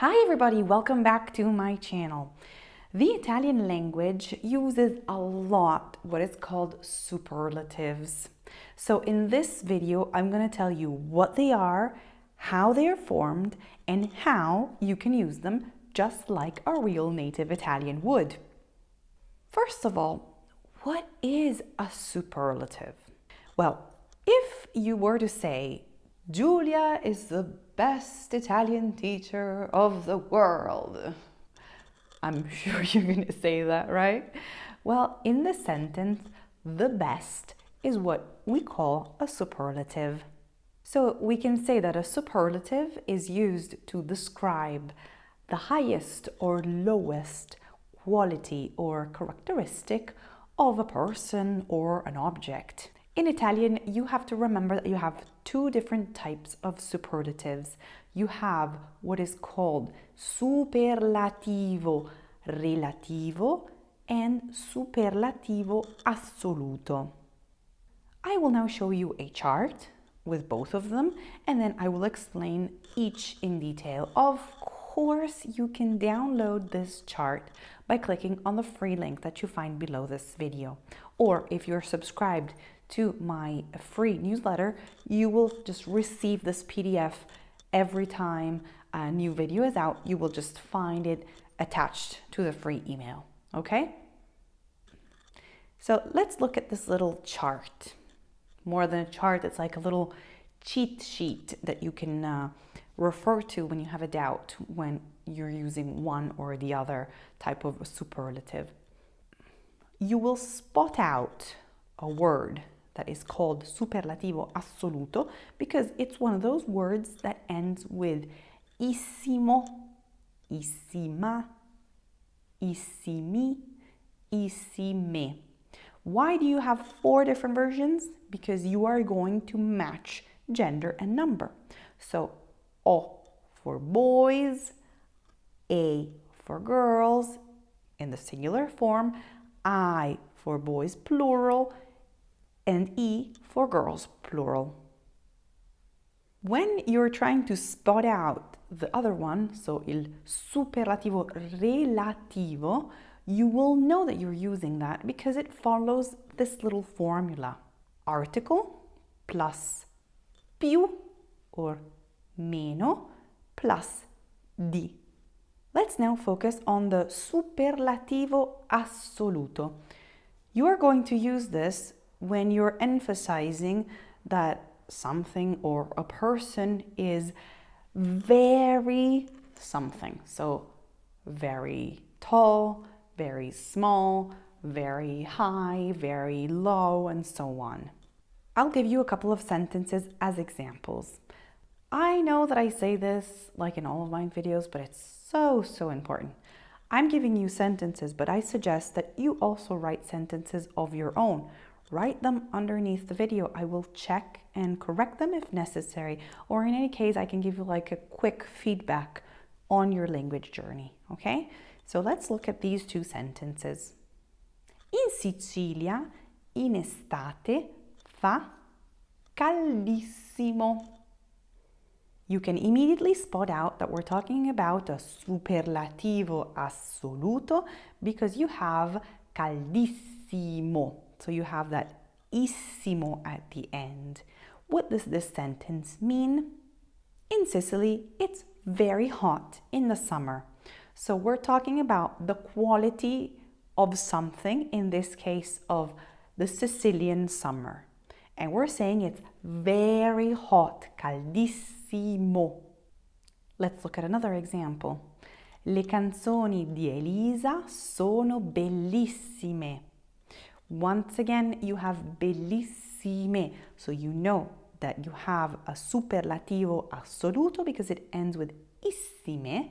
Hi everybody, welcome back to my channel. The Italian language uses a lot what is called superlatives. So in this video, I'm going to tell you what they are, how they are formed, and how you can use them just like a real native Italian would. First of all, what is a superlative? Well, if you were to say, Giulia is the best Italian teacher of the world. I'm sure you're going to say that, right? Well, in the sentence, the best is what we call a superlative. So we can say that a superlative is used to describe the highest or lowest quality or characteristic of a person or an object. In Italian, you have to remember that you have two different types of superlatives. You have what is called superlativo relativo and superlativo assoluto. I will now show you a chart with both of them, and then I will explain each in detail. Of course, you can download this chart by clicking on the free link that you find below this video. Or if you're subscribed to my free newsletter, you will just receive this PDF every time a new video is out. You will just find it attached to the free email, okay? So let's look at this little chart. More than a chart, it's like a little cheat sheet that you can refer to when you have a doubt when you're using one or the other type of superlative. You will spot out a word that is called superlativo assoluto because it's one of those words that ends with issimo, issima, issimi, issime. Why do you have 4 different versions? Because you are going to match gender and number. So O for boys, A for girls in the singular form, I for boys plural, and E for girls plural. When you're trying to spot out the other one, so il superlativo relativo, you will know that you're using that because it follows this little formula. Article plus più or meno plus di. Let's now focus on the superlativo assoluto. You are going to use this when you're emphasizing that something or a person is very something. So very tall, very small, very high, very low, and so on. I'll give you a couple of sentences as examples. I know that I say this like in all of my videos, but it's so important. I'm giving you sentences, but I suggest that you also write sentences of your own. Write them underneath the video. I will check and correct them if necessary, or in any case, I can give you like a quick feedback on your language journey, okay? So let's look at these 2 sentences. In Sicilia, in estate, fa caldissimo. You can immediately spot out that we're talking about a superlativo assoluto because you have caldissimo. So you have that issimo at the end. What does this sentence mean? In Sicily, it's very hot in the summer. So we're talking about the quality of something, in this case of the Sicilian summer. And we're saying it's very hot, caldissimo. Let's look at another example. Le canzoni di Elisa sono bellissime. Once again, you have bellissime, so you know that you have a superlativo assoluto because it ends with issime,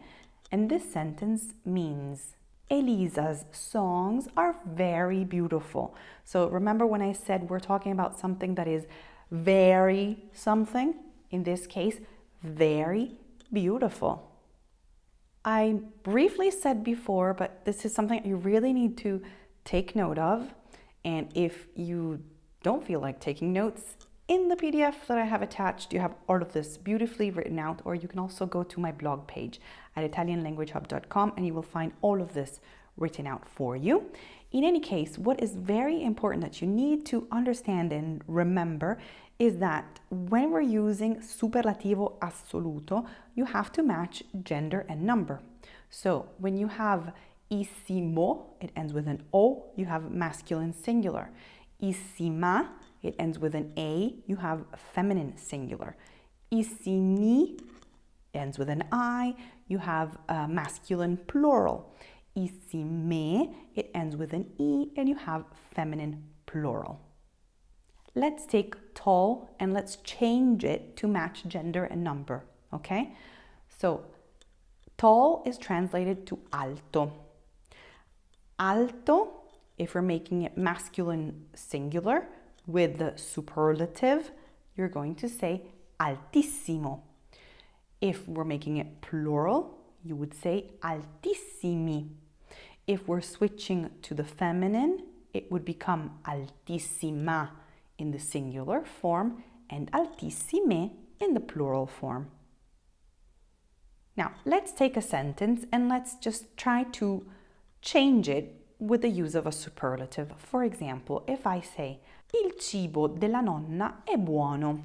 and this sentence means Elisa's songs are very beautiful. So remember when I said we're talking about something that is very something, in this case, very beautiful. I briefly said before, but this is something you really need to take note of. And if you don't feel like taking notes, In the PDF that I have attached, you have all of this beautifully written out, or you can also go to my blog page at italianlanguagehub.com and you will find all of this written out for you. In any case, what is very important that you need to understand and remember is that when we're using superlativo assoluto, you have to match gender and number. So when you have issimo, it ends with an O, you have masculine singular. Issima, it ends with an A, you have feminine singular. Issimi ends with an I, you have masculine plural. Issime, it ends with an E, and you have feminine plural. Let's take tall and let's change it to match gender and number, okay? So, tall is translated to alto. Alto, if we're making it masculine singular with the superlative, you're going to say altissimo. If we're making it plural, you would say altissimi. If we're switching to the feminine, it would become altissima in the singular form and altissime in the plural form. Now, let's take a sentence and let's just try to change it with the use of a superlative. For example, if I say, il cibo della nonna è buono,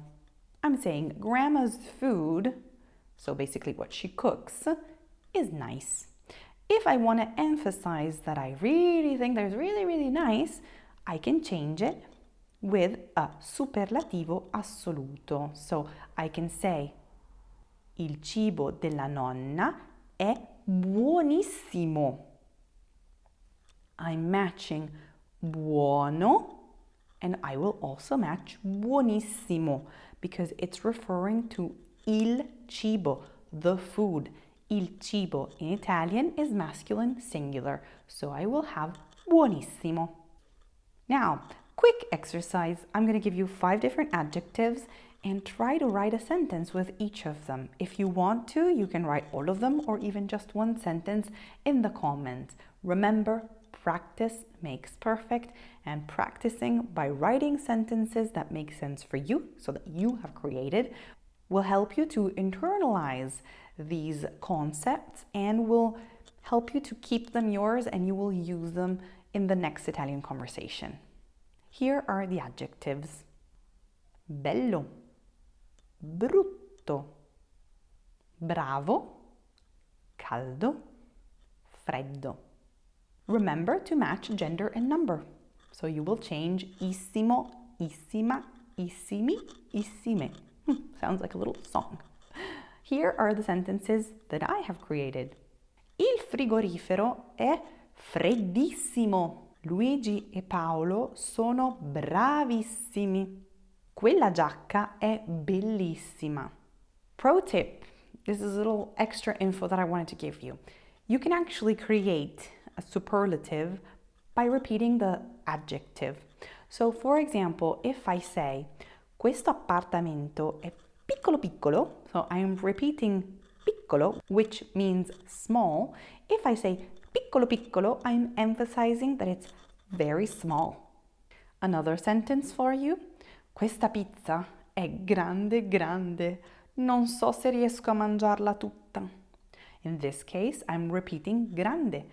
I'm saying grandma's food, so basically what she cooks, is nice. If I want to emphasize that I really think that it's really, really nice, I can change it with a superlativo assoluto. So I can say, il cibo della nonna è buonissimo. I'm matching buono, and I will also match buonissimo because it's referring to il cibo, the food. Il cibo in Italian is masculine singular, so I will have buonissimo. Now, quick exercise. I'm going to give you 5 different adjectives and try to write a sentence with each of them. If you want to, you can write all of them or even just one sentence in the comments. Remember, practice makes perfect, and practicing by writing sentences that make sense for you, so that you have created, will help you to internalize these concepts and will help you to keep them yours, and you will use them in the next Italian conversation. Here are the adjectives. Bello, brutto, bravo, caldo, freddo. Remember to match gender and number. So you will change issimo, issima, issimi, issime. Sounds like a little song. Here are the sentences that I have created. Il frigorifero è freddissimo. Luigi e Paolo sono bravissimi. Quella giacca è bellissima. Pro tip. This is a little extra info that I wanted to give you. You can actually create a superlative by repeating the adjective. So, for example, if I say, questo appartamento è piccolo piccolo, so I am repeating piccolo, which means small. If I say piccolo piccolo, I'm emphasizing that it's very small. Another sentence for you. Questa pizza è grande grande. Non so se riesco a mangiarla tutta. In this case, I'm repeating grande.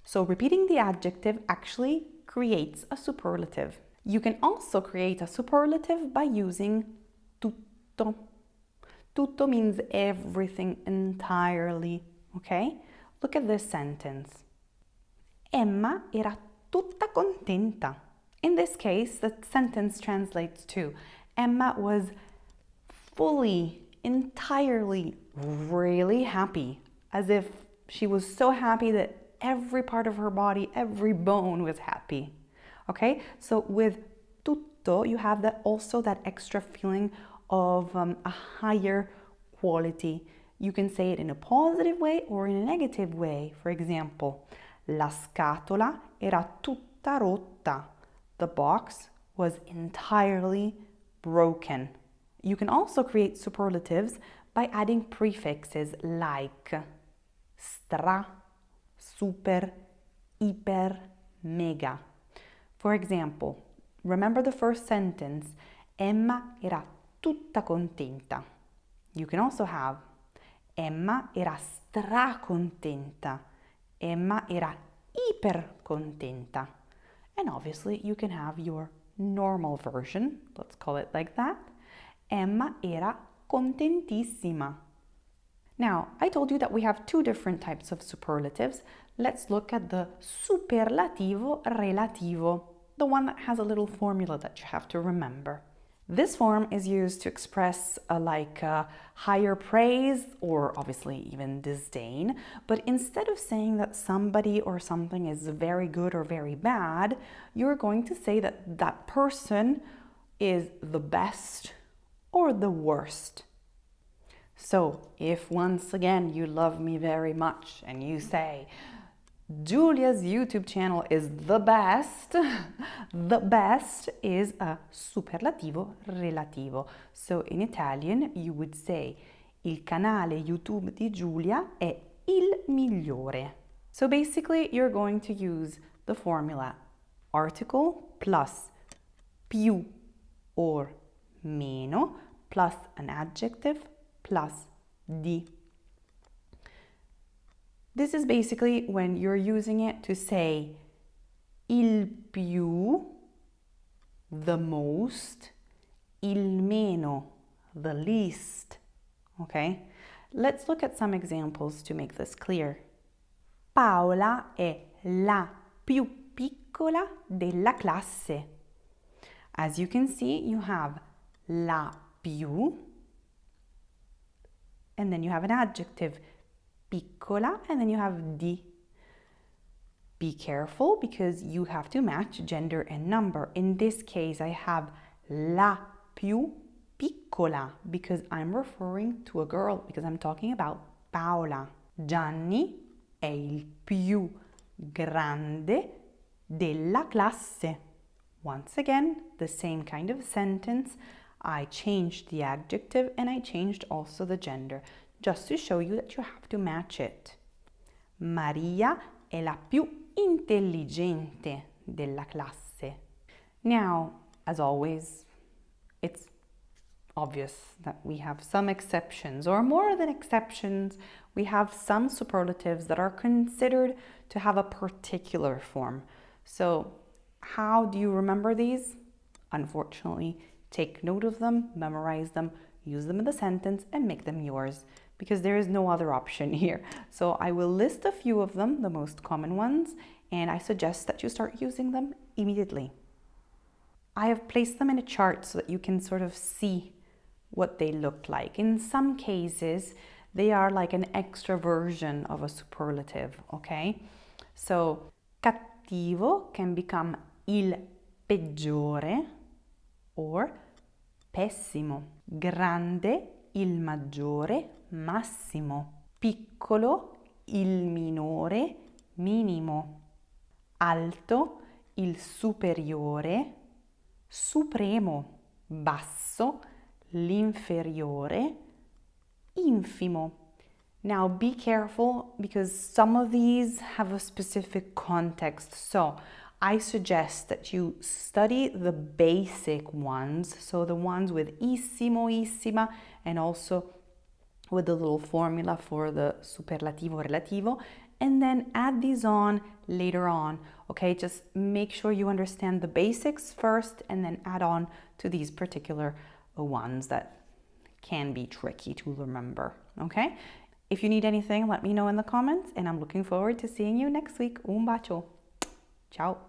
So repeating the adjective actually creates a superlative. You can also create a superlative by using tutto. Tutto means everything entirely, okay? Look at this sentence. Emma era tutta contenta. In this case, the sentence translates to Emma was fully, entirely, really happy, as if she was so happy that every part of her body, every bone was happy. Okay, so with tutto, you have also that extra feeling of a higher quality. You can say it in a positive way or in a negative way. For example, la scatola era tutta rotta. The box was entirely broken. You can also create superlatives by adding prefixes like stra, super, iper, mega. For example, remember the first sentence, Emma era tutta contenta. You can also have Emma era stracontenta. Emma era iper contenta. And obviously you can have your normal version, let's call it like that. Emma era contentissima. Now, I told you that we have two different types of superlatives. Let's look at the superlativo relativo, the one that has a little formula that you have to remember. This form is used to express higher praise or obviously even disdain, but instead of saying that somebody or something is very good or very bad, you're going to say that that person is the best or the worst. So if once again you love me very much and you say, Giulia's YouTube channel is the best is a superlativo relativo. So in Italian you would say il canale YouTube di Giulia è il migliore. So basically you're going to use the formula article plus più or meno plus an adjective plus di. This is basically when you're using it to say il più, the most, il meno, the least. Okay? Let's look at some examples to make this clear. Paola è la più piccola della classe. As you can see, you have la più, and then you have an adjective, piccola, and then you have di. Be careful because you have to match gender and number. In this case, I have la più piccola because I'm referring to a girl, because I'm talking about Paola. Gianni è il più grande della classe. Once again, the same kind of sentence. I changed the adjective and I changed also the gender, just to show you that you have to match it. Maria è la più intelligente della classe. Now, as always, it's obvious that we have some exceptions, or more than exceptions, we have some superlatives that are considered to have a particular form. So, how do you remember these? Unfortunately, take note of them, memorize them, use them in the sentence, and make them yours, because there is no other option here. So I will list a few of them, the most common ones, and I suggest that you start using them immediately. I have placed them in a chart so that you can sort of see what they look like. In some cases, they are like an extra version of a superlative, okay? So, cattivo can become il peggiore, or pessimo. Grande, il maggiore, massimo. Piccolo, il minore, minimo. Alto, il superiore, supremo. Basso, l'inferiore, infimo. Now be careful because some of these have a specific context. So I suggest that you study the basic ones, so the ones with issimo, issima, and also with the little formula for the superlativo, relativo, and then add these on later on, okay? Just make sure you understand the basics first and then add on to these particular ones that can be tricky to remember, okay? If you need anything, let me know in the comments, and I'm looking forward to seeing you next week. Un bacio. Ciao.